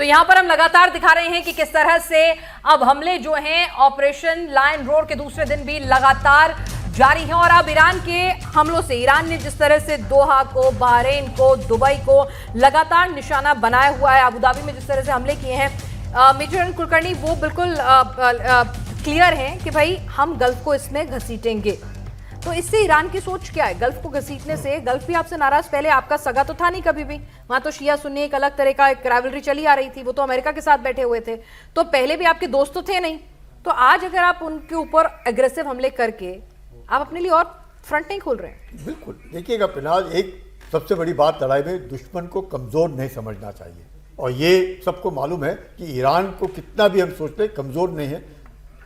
यहां पर हम लगातार दिखा रहे हैं कि किस तरह से अब हमले जो हैं ऑपरेशन लायन रोड के दूसरे दिन भी लगातार जारी हैं और अब ईरान के हमलों से ईरान ने जिस तरह से दोहा को, बहरीन को, दुबई को लगातार निशाना बनाया हुआ है, अबू धाबी में जिस तरह से हमले किए हैं, मेजर कुलकर्णी वो बिल्कुल क्लियर हैं कि भाई हम गल्फ को इसमें घसीटेंगे। तो इससे ईरान की सोच क्या है? गल्फ को घसीटने से गल्फ भी आपसे नाराज, पहले आपका सगा तो था नहीं कभी भी, वहां तो शिया सुन्नी एक अलग तरह का एक राइवलरी चली आ रही थी, वो तो अमेरिका के साथ बैठे हुए थे, तो पहले भी आपके दोस्त तो थे नहीं। तो आज अगर आप उनके ऊपर एग्रेसिव हमले करके आप अपने लिए और फ्रंट नहीं खोल रहे हैं? बिल्कुल, देखिएगा पिनाज, एक सबसे बड़ी बात लड़ाई में दुश्मन को कमजोर नहीं समझना चाहिए, और ये सबको मालूम है कि ईरान को कितना भी हम सोचते हैं कमजोर नहीं है।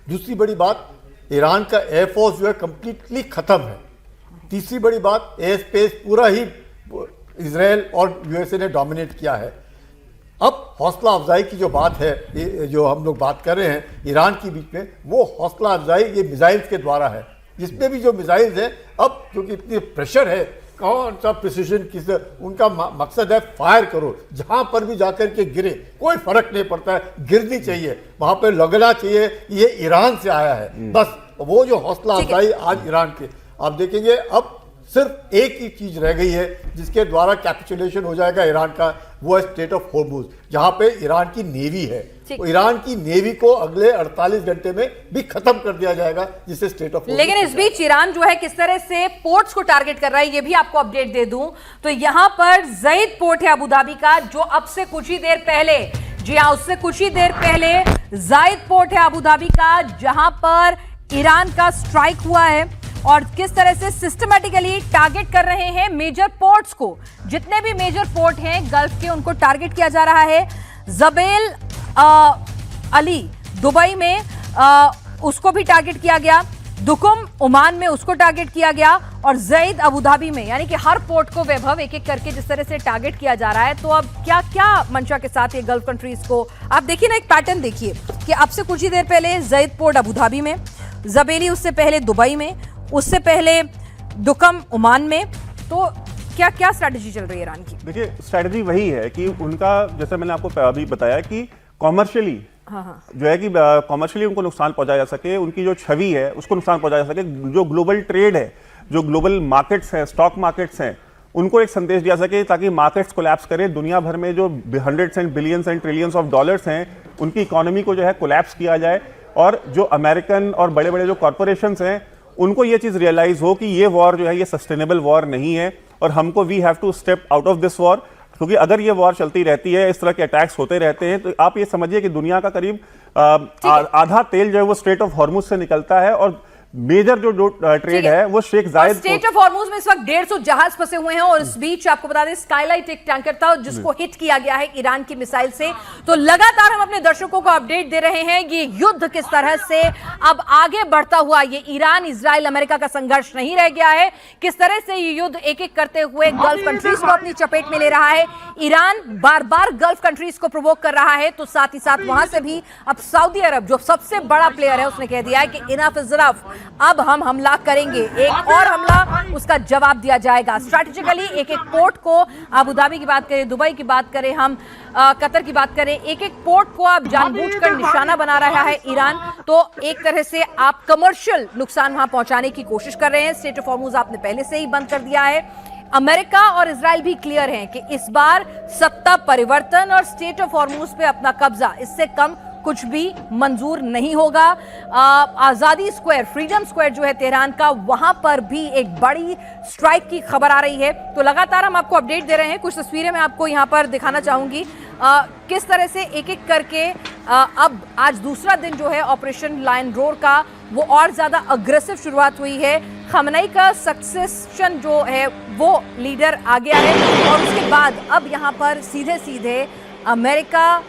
दूसरी बड़ी बात, ईरान का एयरफोर्स जो है कंप्लीटली खत्म है। तीसरी बड़ी बात, एयर स्पेस पूरा ही इजराइल और यूएसए ने डोमिनेट किया है। अब हौसला अफजाई की जो बात है, जो हम लोग बात कर रहे हैं ईरान के बीच में, वो हौसला अफजाई ये मिसाइल्स के द्वारा है, जिसमें भी जो मिसाइल्स है, अब क्योंकि इतनी प्रेशर है, कौन सा प्रिसीजन किस, उनका मकसद है फायर करो, जहां पर भी जाकर के गिरे कोई फर्क नहीं पड़ता है, गिरनी चाहिए, वहां पे लगना चाहिए, ये ईरान से आया है। बस वो जो हौसला अफजाई आज ईरान के, आप देखेंगे अब सिर्फ एक ही चीज रह गई है जिसके द्वारा कैपिचुलेशन हो जाएगा ईरान का, वो है स्टेट ऑफ हॉर्मुज, जहां पे ईरान की नेवी है। तो ईरान की नेवी को अगले 48 घंटे में भी खत्म कर दिया जाएगा, जिससे स्टेट ऑफ। लेकिन इस बीच ईरान जो है किस तरह से पोर्ट्स को टारगेट कर रहा है, ये भी आपको अपडेट दे दूं तो यहां पर ज़ईद पोर्ट है अबू धाबी का, जो अब से कुछ ही देर पहले, जी हां, उससे कुछ ही देर पहले ज़ईद पोर्ट है अबू धाबी का, जहां पर ईरान का स्ट्राइक हुआ है और किस तरह से सिस्टमैटिकली टारगेट कर रहे हैं मेजर पोर्ट्स को। जितने भी मेजर पोर्ट हैं गल्फ के, उनको टारगेट किया जा रहा है। जबेल अली दुबई में उसको भी टारगेट किया गया, दुकुम ओमान में उसको टारगेट किया गया, और ज़ईद अबू धाबी में, यानी कि हर पोर्ट को वैभव एक एक करके जिस तरह से टारगेट किया जा रहा है। तो अब क्या क्या मंशा के साथ ये गल्फ कंट्रीज को, आप देखिए ना, एक पैटर्न देखिए कि अब से कुछ ही देर पहले ज़ईद पोर्ट अबू धाबी में, जबेली उससे पहले दुबई में, उससे पहले दुकम ओमान में। तो क्या क्या स्ट्रैटेजी चल रही है ईरान की? देखिए, स्ट्रैटेजी वही है कि उनका, जैसे मैंने आपको अभी बताया कि कॉमर्शियली जो है कि कॉमर्शियली उनको नुकसान पहुंचाया जा सके, उनकी जो छवि है उसको नुकसान पहुंचाया जा सके, जो ग्लोबल ट्रेड है, जो ग्लोबल मार्केट्स हैं, स्टॉक मार्केट्स हैं, उनको एक संदेश दिया सके ताकि मार्केट्स कोलैप्स करे, दुनिया भर में जो hundreds and billions and trillions of dollars हैं उनकी इकोनॉमी को जो है कोलैप्स किया जाए, और जो अमेरिकन और बड़े बड़े जो कॉरपोरेशंस हैं उनको ये चीज़ रियलाइज हो कि ये वॉर जो है ये सस्टेनेबल वॉर नहीं है, और हमको we have to step out of this war. क्योंकि अगर ये वॉर चलती रहती है, इस तरह के अटैक्स होते रहते हैं, तो आप ये समझिए कि दुनिया का करीब आधा तेल जो है वो स्ट्रेट ऑफ हॉर्मुज से निकलता है, और मेजर जो ट्रेड है वो शेख जायद स्टेट ऑफ हॉर्मुज में इस वक्त 150 जहाज फंसे हुए हैं, और इस बीच आपको बता दें स्काईलाइट एक टैंकर था जिसको हिट किया गया है ईरान की मिसाइल से। तो लगातार हम अपने दर्शकों को अपडेट दे रहे हैं ये युद्ध किस तरह से अब आगे बढ़ता हुआ, ये ईरान इजराइल अमेरिका का संघर्ष नहीं रह गया है, किस तरह से ये युद्ध एक एक करते हुए गल्फ कंट्रीज को अपनी चपेट में ले रहा है। ईरान बार बार गल्फ कंट्रीज को प्रोवोक कर रहा है, तो साथ ही साथ वहां से भी अब सऊदी अरब जो सबसे बड़ा प्लेयर है उसने कह दिया है कि इनफ इज इनफ, अब हम हमला करेंगे, एक और हमला उसका जवाब दिया जाएगा। स्ट्रैटेजिकली एक एक पोर्ट को, अबू धाबी की बात करें, दुबई की बात करें, हम कतर की बात करें, एक एक पोर्ट को अब जानबूझकर निशाना बना रहा है ईरान। तो एक तरह से आप कमर्शियल नुकसान वहां पहुंचाने की कोशिश कर रहे हैं। स्टेट ऑफ हॉर्मुज आपने पहले से ही बंद कर दिया है। अमेरिका और इजराइल भी क्लियर हैं कि इस बार सत्ता परिवर्तन और स्टेट ऑफ हॉर्मुज पे अपना कब्जा, इससे कम कुछ भी मंजूर नहीं होगा। आजादी स्क्वायर, फ्रीडम स्क्वायर जो है तेहरान का, वहां पर भी एक बड़ी स्ट्राइक की खबर आ रही है। तो लगातार हम आपको अपडेट दे रहे हैं, कुछ तस्वीरें मैं आपको यहां पर दिखाना चाहूंगी किस तरह से एक एक करके अब आज दूसरा दिन जो है ऑपरेशन लायन रोड का, वो और ज्यादा अग्रेसिव शुरुआत हुई है। खमनई का सक्सेशन जो है वो लीडर आ गया है, और उसके बाद अब यहां पर सीधे सीधे अमेरिका,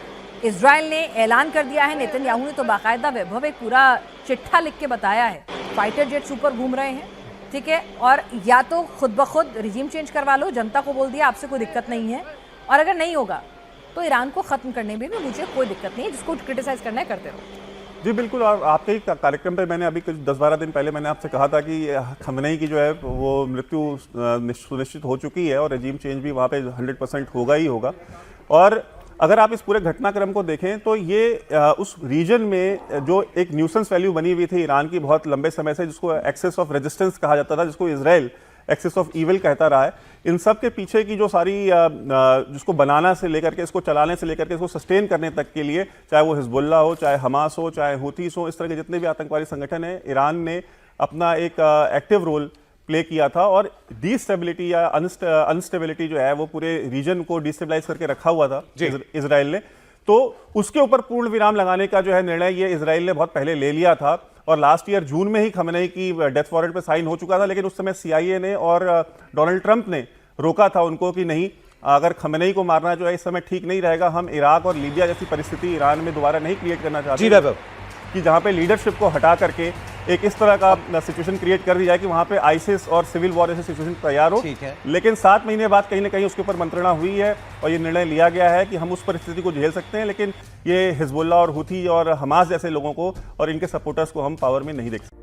इजराइल ने ऐलान कर दिया है, नेतन्याहू ने तो बाकायदा वैभव एक पूरा चिट्ठा लिख के बताया है, फाइटर जेट्स ऊपर घूम रहे हैं, ठीक है, और या तो खुद ब खुद रिजीम चेंज करवा लो, जनता को बोल दिया आपसे कोई दिक्कत नहीं है, और अगर नहीं होगा तो ईरान को खत्म करने में भी मुझे कोई दिक्कत नहीं है, जिसको क्रिटिसाइज करना है करते रहो। जी बिल्कुल, और आपके ही कार्यक्रम पे मैंने अभी कुछ 10-12 दिन पहले मैंने आपसे कहा था कि खमनई की जो है वो मृत्यु सुनिश्चित हो चुकी है, और रिजीम चेंज भी वहाँ पे 100% होगा ही होगा। और अगर आप इस पूरे घटनाक्रम को देखें तो ये उस रीजन में जो एक न्यूसेंस वैल्यू बनी हुई थी ईरान की बहुत लंबे समय से, जिसको एक्सेस ऑफ रेजिस्टेंस कहा जाता था, जिसको इजराइल एक्सेस ऑफ ईविल कहता रहा है, इन सब के पीछे की जो सारी जिसको बनाना से लेकर के, इसको चलाने से लेकर के, इसको सस्टेन करने तक के लिए, चाहे वो हिजबुल्ला हो, चाहे हमास हो, चाहे हुतीस हो, इस तरह के जितने भी आतंकवादी संगठन हैं, ईरान ने अपना एक एक्टिव रोल प्ले किया था और डीस्टेबिलिटी या अनस्टेबिलिटी जो है वो पूरे रीजन को डिस्टेबलाइज करके रखा हुआ था इजराइल ने। तो उसके ऊपर पूर्ण विराम लगाने का जो है निर्णय ये इजराइल ने बहुत पहले ले लिया था और लास्ट ईयर जून में ही खमेनेई की डेथ वारंट पे साइन हो चुका था, लेकिन उस समय CIA ने और डोनाल्ड ट्रंप ने रोका था उनको कि नहीं, अगर खमेनेई को मारना जो है इस समय ठीक नहीं रहेगा, हम इराक और लीबिया जैसी परिस्थिति ईरान में दोबारा नहीं क्रिएट करना चाहते कि जहां पे लीडरशिप को हटा करके एक इस तरह का सिचुएशन क्रिएट कर दी जाए कि वहां पे आईसिस और सिविल वॉर जैसी सिचुएशन तैयार हो। लेकिन 7 महीने बाद कहीं ना कहीं उसके ऊपर मंत्रणा हुई है और ये निर्णय लिया गया है कि हम उस परिस्थिति को झेल सकते हैं, लेकिन ये हिजबुल्ला और हुथी और हमास जैसे लोगों को और इनके सपोर्टर्स को हम पावर में नहीं देख सकते।